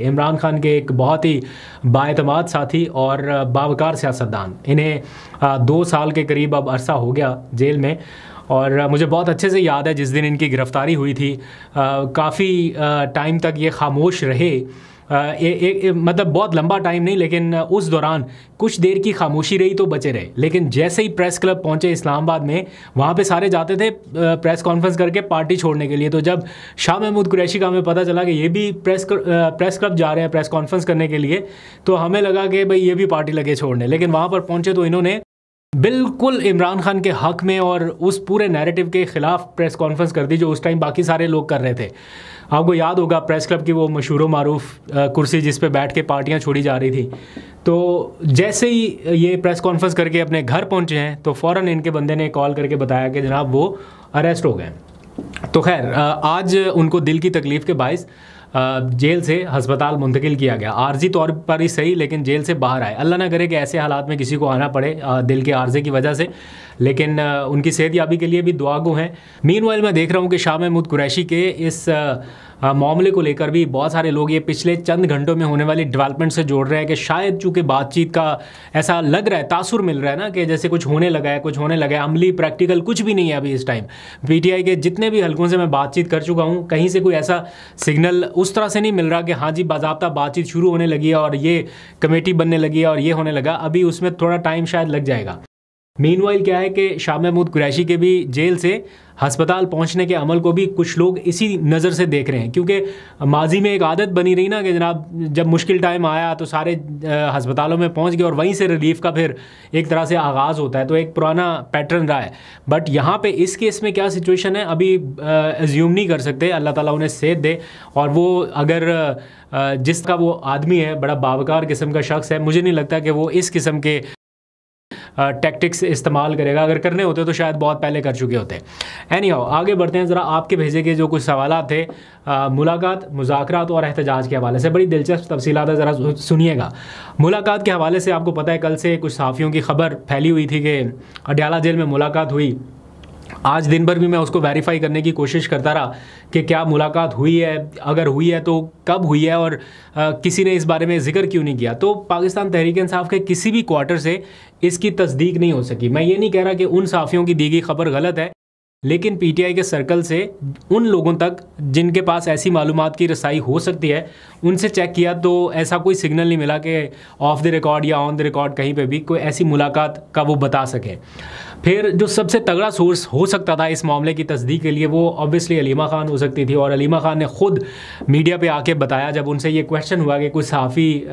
इमरान खान के एक बहुत ही बाएतमाद साथी और बावकार सियासतदान, इन्हें 2 साल के करीब अब अरसा हो गया जेल में। और मुझे बहुत अच्छे से याद है जिस दिन इनकी गिरफ़्तारी हुई थी, काफ़ी टाइम तक ये खामोश रहे। मतलब बहुत लंबा टाइम नहीं, लेकिन उस दौरान कुछ देर की खामोशी रही तो बचे रहे। लेकिन जैसे ही प्रेस क्लब पहुंचे इस्लामाबाद में, वहाँ पे सारे जाते थे प्रेस कॉन्फ्रेंस करके पार्टी छोड़ने के लिए। तो जब शाह महमूद कुरैशी का हमें पता चला कि ये भी प्रेस क्लब जा रहे हैं प्रेस कॉन्फ्रेंस करने के लिए, तो हमें लगा कि भाई ये भी पार्टी लगे छोड़ने। लेकिन वहाँ पर पहुँचे तो इन्होंने बिल्कुल इमरान खान के हक़ में और उस पूरे नैरेटिव के ख़िलाफ़ प्रेस कॉन्फ्रेंस कर दी जो उस टाइम बाकी सारे लोग कर रहे थे। आपको याद होगा प्रेस क्लब की वो मशहूर मारूफ कुर्सी जिस पे बैठ के पार्टियां छोड़ी जा रही थी। तो जैसे ही ये प्रेस कॉन्फ्रेंस करके अपने घर पहुंचे हैं तो फ़ौरन इनके बंदे ने कॉल करके बताया कि जनाब वो अरेस्ट हो गए। तो खैर आज उनको दिल की तकलीफ़ के बाइस जेल से हस्पताल मुंतकिल किया गया। आर्जी तौर पर ही सही, लेकिन जेल से बाहर आए। अल्लाह ना करे कि ऐसे हालात में किसी को आना पड़े दिल के आर्जे की वजह से, लेकिन उनकी सेहतयाबी के लिए भी दुआ गो हैं। मीनवाइल मैं देख रहा हूँ कि शाह महमूद कुरैशी के इस मामले को लेकर भी बहुत सारे लोग ये पिछले चंद घंटों में होने वाली डेवलपमेंट से जोड़ रहे हैं कि शायद चूँकि बातचीत का ऐसा लग रहा है, तासुर मिल रहा है ना कि जैसे कुछ होने लगा है, अमली प्रैक्टिकल कुछ भी नहीं है अभी इस टाइम। पीटीआई के जितने भी हलकों से मैं बातचीत कर चुका हूँ, कहीं से कोई ऐसा सिग्नल उस तरह से नहीं मिल रहा कि हाँ जी बाज़ाब्ता बातचीत शुरू होने लगी है और ये कमेटी बनने लगी है और ये होने लगा। अभी उसमें थोड़ा टाइम शायद लग जाएगा। मीनवाइल क्या है कि शाह महमूद कुरैशी के भी जेल से हस्पताल पहुंचने के अमल को भी कुछ लोग इसी नज़र से देख रहे हैं, क्योंकि माजी में एक आदत बनी रही ना कि जनाब जब मुश्किल टाइम आया तो सारे हस्पतालों में पहुंच गए और वहीं से रिलीफ का फिर एक तरह से आगाज़ होता है। तो एक पुराना पैटर्न रहा है। बट यहाँ पे इस केस में क्या सिचुएशन है अभी एज्यूम नहीं कर सकते। अल्लाह ताला उन्हें सेहत दे, और वो अगर जिसका वो आदमी है बड़ा बावकार किस्म का शख्स है, मुझे नहीं लगता कि वो इस किस्म के टैक्टिक्स इस्तेमाल करेगा। अगर करने होते तो शायद बहुत पहले कर चुके होते। एनीहाउ आगे बढ़ते हैं। ज़रा आपके भेजे के जो कुछ सवालात थे मुलाकात, मुज़ाकरात और एहतजाज के हवाले से, बड़ी दिलचस्प तफसीलात है, ज़रा सुनिएगा। मुलाकात के हवाले से आपको पता है कल से कुछ सहाफ़ियों की खबर फैली हुई थी कि अडयाला जेल में मुलाकात हुई। आज दिन भर भी मैं उसको वेरीफाई करने की कोशिश करता रहा कि क्या मुलाकात हुई है, अगर हुई है तो कब हुई है, और किसी ने इस बारे में ज़िक्र क्यों नहीं किया। तो पाकिस्तान तहरीक इंसाफ के किसी भी क्वार्टर से इसकी तस्दीक नहीं हो सकी। मैं ये नहीं कह रहा कि उन सहाफ़ियों की दी गई खबर गलत है, लेकिन पीटीआई के सर्कल से उन लोगों तक जिनके पास ऐसी मालूमात की रसाई हो सकती है, उनसे चेक किया तो ऐसा कोई सिग्नल नहीं मिला कि ऑफ द रिकॉर्ड या ऑन द रिकॉर्ड कहीं पे भी कोई ऐसी मुलाकात का वो बता सके। फिर जो सबसे तगड़ा सोर्स हो सकता था इस मामले की तस्दीक के लिए, वो ऑब्वियसली अलीमा खान हो सकती थी। और अलीमा खान ने ख़ुद मीडिया पे आके बताया, जब उनसे ये क्वेश्चन हुआ कि कुछ सहाफ़ी,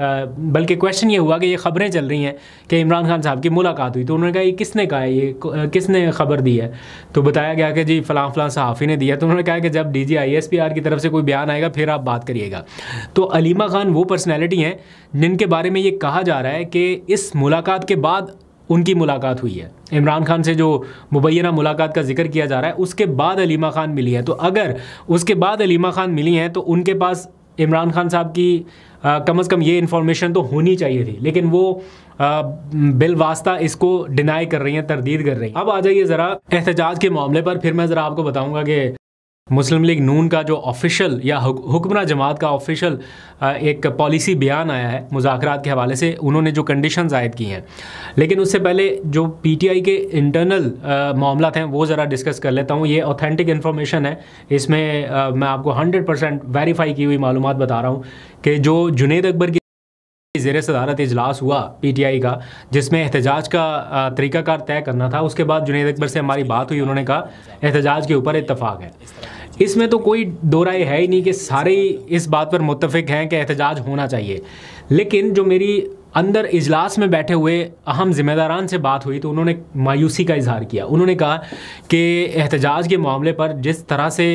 बल्कि क्वेश्चन ये हुआ कि ये ख़बरें चल रही हैं कि इमरान खान साहब की मुलाकात हुई, तो उन्होंने कहा ये किसने कहा है, ये किसने खबर दी है। तो बताया गया कि जी फ़लाँ फ़लाँ सहाफ़ी ने दिया। तो उन्होंने कहा कि जब DGISPR की तरफ से कोई बयान आएगा फिर आप बात करिएगा। तो अलीमा खान वो पर्सनैलिटी हैं जिनके बारे में ये कहा जा रहा है कि इस मुलाकात के बाद उनकी मुलाकात हुई है। इमरान खान से जो मुबैना मुलाकात का जिक्र किया जा रहा है उसके बाद अलीमा खान मिली है। तो अगर उसके बाद अलीमा खान मिली हैं तो उनके पास इमरान खान साहब की कम अज़ कम ये इन्फॉर्मेशन तो होनी चाहिए थी, लेकिन वो बिलवास्ता इसको डिनाई कर रही हैं, तरदीद कर रही हैं। अब आ जाइए ज़रा एहतजाज के मामले पर। फिर मैं ज़रा आपको बताऊँगा कि मुस्लिम लीग नून का जो ऑफिशियल या हुक्मरान जमात का ऑफिशियल एक पॉलिसी बयान आया है मुज़ाकरात के हवाले से, उन्होंने जो कंडीशंस आयद की हैं। लेकिन उससे पहले जो पीटीआई के इंटरनल मामला हैं वो ज़रा डिस्कस कर लेता हूँ। ये ऑथेंटिक इन्फॉर्मेशन है, इसमें मैं आपको 100% वेरीफाई की हुई मालूमात बता रहा हूँ कि जो जुनैद अकबर की ज़ेर सदारत इजलास हुआ पीटीआई का, जिसमें एहतजाज का तरीक़ाकार तय करना था, उसके बाद जुनैद अकबर से हमारी बात हुई, उन्होंने कहा एहतजाज के ऊपर इत्तफाक है। इसमें तो कोई दो राय है ही नहीं कि सारे इस बात पर मुत्तफ़िक हैं कि एहतजाज होना चाहिए। लेकिन जो मेरी अंदर इजलास में बैठे हुए अहम ज़िम्मेदारान से बात हुई तो उन्होंने मायूसी का इजहार किया। उन्होंने कहा कि एहतजाज के मामले पर जिस तरह से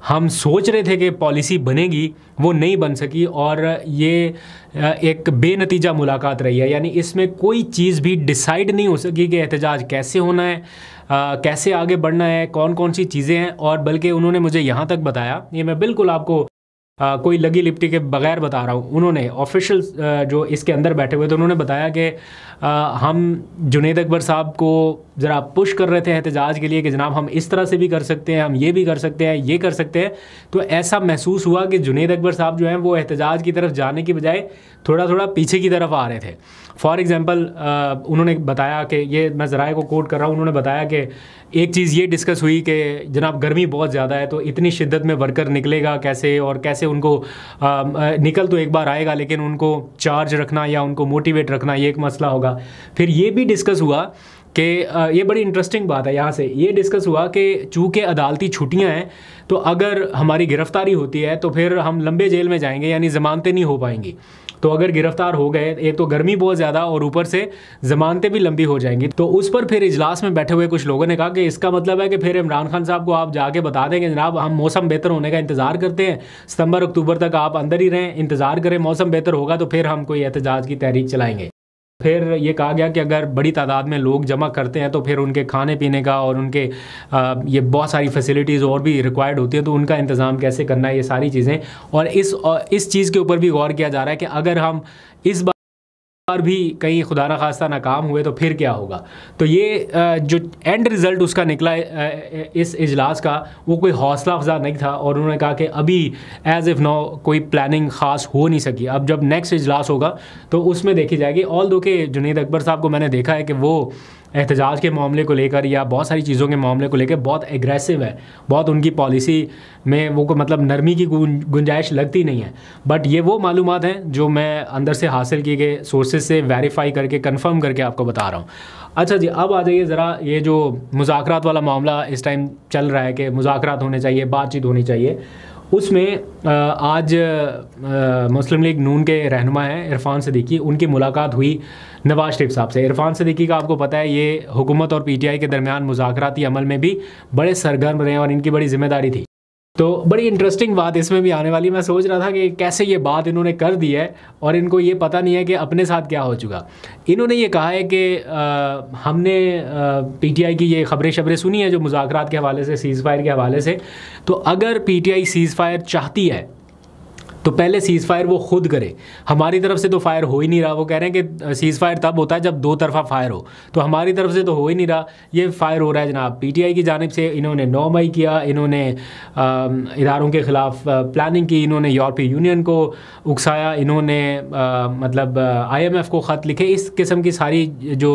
हम सोच रहे थे कि पॉलिसी बनेगी वो नहीं बन सकी, और ये एक बेनतीजा मुलाकात रही है। यानी इसमें कोई चीज़ भी डिसाइड नहीं हो सकी कि एहतजाज कैसे होना है, कैसे आगे बढ़ना है, कौन कौन सी चीज़ें हैं। और बल्कि उन्होंने मुझे यहाँ तक बताया, ये मैं बिल्कुल आपको कोई लगी लिपटी के बगैर बता रहा हूँ, उन्होंने ऑफिशियल जो इसके अंदर बैठे हुए थे उन्होंने बताया कि हम जुनैद अकबर साहब को ज़रा पुश कर रहे थे एहतजाज के लिए कि जनाब हम इस तरह से भी कर सकते हैं, हम ये भी कर सकते हैं, ये कर सकते हैं। तो ऐसा महसूस हुआ कि जुनैद अकबर साहब जो हैं वो एहतजाज की तरफ जाने की बजाय थोड़ा थोड़ा पीछे की तरफ आ रहे थे। फॉर एग्ज़ाम्पल उन्होंने बताया कि, ये मैं ज़राए को कोट कर रहा हूँ, उन्होंने बताया कि एक चीज़ ये डिस्कस हुई कि जनाब गर्मी बहुत ज़्यादा है तो इतनी शिद्दत में वर्कर निकलेगा कैसे, और कैसे उनको निकल तो एक बार आएगा लेकिन उनको चार्ज रखना या उनको मोटिवेट रखना ये एक मसला होगा। फिर ये भी डिस्कस हुआ कि ये बड़ी इंटरेस्टिंग बात है, यहाँ से ये डिस्कस हुआ कि चूँकि अदालती छुट्टियाँ हैं तो अगर हमारी गिरफ़्तारी होती है तो फिर हम लंबे जेल में जाएंगे, यानी ज़मानतें नहीं हो पाएंगी। तो अगर गिरफ़्तार हो गए, एक तो गर्मी बहुत ज़्यादा और ऊपर से ज़मानतें भी लंबी हो जाएंगी। तो उस पर फिर इजलास में बैठे हुए कुछ लोगों ने कहा कि इसका मतलब है कि फिर इमरान खान साहब को आप जाके बता दें कि जनाब हम मौसम बेहतर होने का इंतज़ार करते हैं, सितंबर अक्टूबर तक आप अंदर ही रहें, इंतज़ार करें, मौसम बेहतर होगा तो फिर हम कोई एहतजाज की तहरीक चलाएँगे। फिर ये कहा गया कि अगर बड़ी तादाद में लोग जमा करते हैं तो फिर उनके खाने पीने का और उनके ये बहुत सारी फैसिलिटीज़ और भी रिक्वायर्ड होती हैं, तो उनका इंतज़ाम कैसे करना है, ये सारी चीज़ें। और इस चीज़ के ऊपर भी गौर किया जा रहा है कि अगर हम इस बार भी कहीं खुदा न खास्ता नाकाम हुए तो फिर क्या होगा। तो ये जो एंड रिज़ल्ट उसका निकला इस इजलास का, वो कोई हौसला अफजा नहीं था। और उन्होंने कहा कि अभी एज़ इफ़ नो कोई प्लानिंग ख़ास हो नहीं सकी, अब जब नेक्स्ट इजलास होगा तो उसमें देखी जाएगी। ऑल दो के जुनैद अकबर साहब को मैंने देखा है कि वो एहतजाज के मामले को लेकर या बहुत सारी चीज़ों के मामले को लेकर बहुत एग्रेसिव है, बहुत उनकी पॉलिसी में वो को मतलब नरमी की गुंजाइश लगती नहीं है। बट ये वो मालूमात हैं जो मैं अंदर से हासिल किए गए सोर्सेज से वेरीफाई करके कंफर्म करके आपको बता रहा हूँ। अच्छा जी, अब आ जाइए ज़रा, ये जो मुज़ाकरात वाला मामला इस टाइम चल रहा है कि मुज़ाकरात होने चाहिए, बातचीत होनी चाहिए, उसमें आज मुस्लिम लीग नून के रहनुमा हैं इरफान सिद्दीकी, उनकी मुलाकात हुई नवाज शरीफ साहब से। इरफान सिद्दीकी का आपको पता है ये हुकूमत और पीटीआई के दरमियान मुज़ाकराती अमल में भी बड़े सरगर्म रहे और इनकी बड़ी जिम्मेदारी थी। तो बड़ी इंटरेस्टिंग बात इसमें भी आने वाली, मैं सोच रहा था कि कैसे ये बात इन्होंने कर दी है और इनको ये पता नहीं है कि अपने साथ क्या हो चुका। इन्होंने ये कहा है कि हमने पीटीआई की ये खबरें सुनी है जो मुज़ाकरात के हवाले से, सीज़ फायर के हवाले से। तो अगर पीटीआई सीज़ फायर चाहती है तो पहले सीज़ फायर वो खुद करे, हमारी तरफ से तो फायर हो ही नहीं रहा। वो कह रहे हैं कि सीज़ फायर तब होता है जब दो तरफा फायर हो, तो हमारी तरफ से तो हो ही नहीं रहा, ये फायर हो रहा है जनाब पीटीआई की जानिब से। इन्होंने 9 मई किया, इन्होंने इदारों के ख़िलाफ़ प्लानिंग की, इन्होंने यूरोपीय यूनियन को उकसाया, इन्होंने मतलब IMF को ख़त लिखे, इस किस्म की सारी जो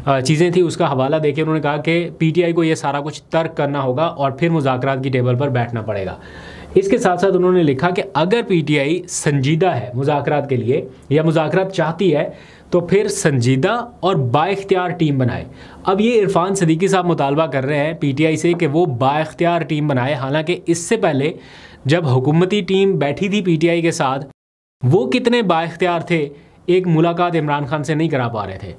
चीज़ें थी उसका हवाला देके उन्होंने कहा कि पीटीआई को ये सारा कुछ तर्क करना होगा और फिर मुज़ाकरात की टेबल पर बैठना पड़ेगा। इसके साथ साथ उन्होंने लिखा कि अगर पीटीआई संजीदा है मुज़ाकरात के लिए या मुज़ाकरात चाहती है तो फिर संजीदा और बाइख्तियार टीम बनाए। अब ये इरफान सिद्दीकी साहब मुतालबा कर रहे हैं पीटीआई से कि वो बाइख्तियार टीम बनाए, हालांकि इससे पहले जब हुकूमती टीम बैठी थी पीटीआई के साथ वो कितने बाइख्तियार थे, एक मुलाकात इमरान खान से नहीं करा पा रहे थे।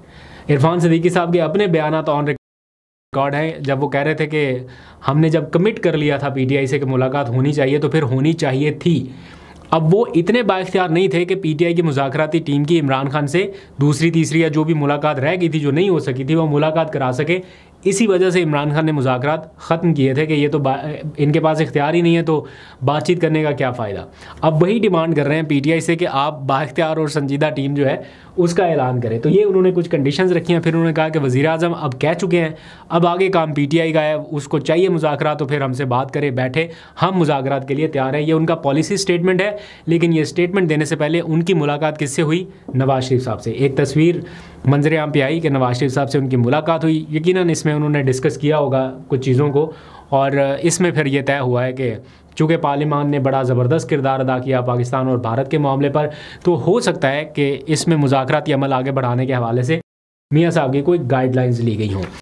इरफान सिद्दीकी साहब के अपने बयानात ऑन रिकॉर्ड है जब वो कह रहे थे कि हमने जब कमिट कर लिया था पीटीआई से कि मुलाकात होनी चाहिए तो फिर होनी चाहिए थी। अब वो इतने बाइख्तियार नहीं थे कि पीटीआई की मुज़ाकराती टीम की इमरान खान से दूसरी तीसरी या जो भी मुलाकात रह गई थी जो नहीं हो सकी थी वो मुलाकात करा सके। इसी वजह से इमरान खान ने मुज़ाकरात ख़त्म किए थे कि ये तो इनके पास इख्तियार ही नहीं है तो बातचीत करने का क्या फ़ायदा। अब वही डिमांड कर रहे हैं पीटीआई से कि आप बाइख्तियार और संजीदा टीम जो है उसका ऐलान करें। तो ये उन्होंने कुछ कंडीशंस रखी हैं। फिर उन्होंने कहा कि वज़ीर आज़म अब कह चुके हैं, अब आगे काम पीटीआई का है, उसको चाहिए मुज़ाकरात तो फिर हमसे बात करे, बैठे, हम मुज़ाकरात के लिए तैयार हैं। ये उनका पॉलिसी स्टेटमेंट है, लेकिन ये स्टेटमेंट देने से पहले उनकी मुलाकात किससे हुई? नवाज शरीफ साहब से। एक तस्वीर मंजर आम पे आई कि नवाज शरीफ साहब से उनकी मुलाकात हुई। यकीनन इसमें उन्होंने डिस्कस किया होगा कुछ चीज़ों को और इसमें फिर ये तय हुआ है कि चूँकि पार्लियामान ने बड़ा ज़बरदस्त किरदार अदा किया पाकिस्तान और भारत के मामले पर, तो हो सकता है कि इसमें मुज़ाकराती अमल आगे बढ़ाने के हवाले से मियाँ साहब की कोई गाइडलाइंस ली गई हों।